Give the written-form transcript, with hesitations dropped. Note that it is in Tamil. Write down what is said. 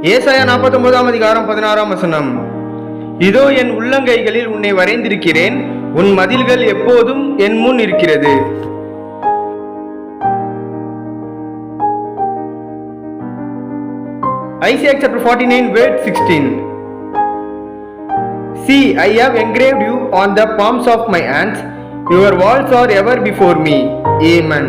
ஏசாயா 49 அதிகாரம் 16 வசனம். இதோ என் உள்ளங்கைகளில் உன்னை வரைந்திருக்கிறேன், உன் மதில்கள் எப்போதும் என் முன் இருக்கிறது. Isaiah chapter 49 verse 16. See, I have engraved you on the palms of my hands. Your walls are ever before me. Amen.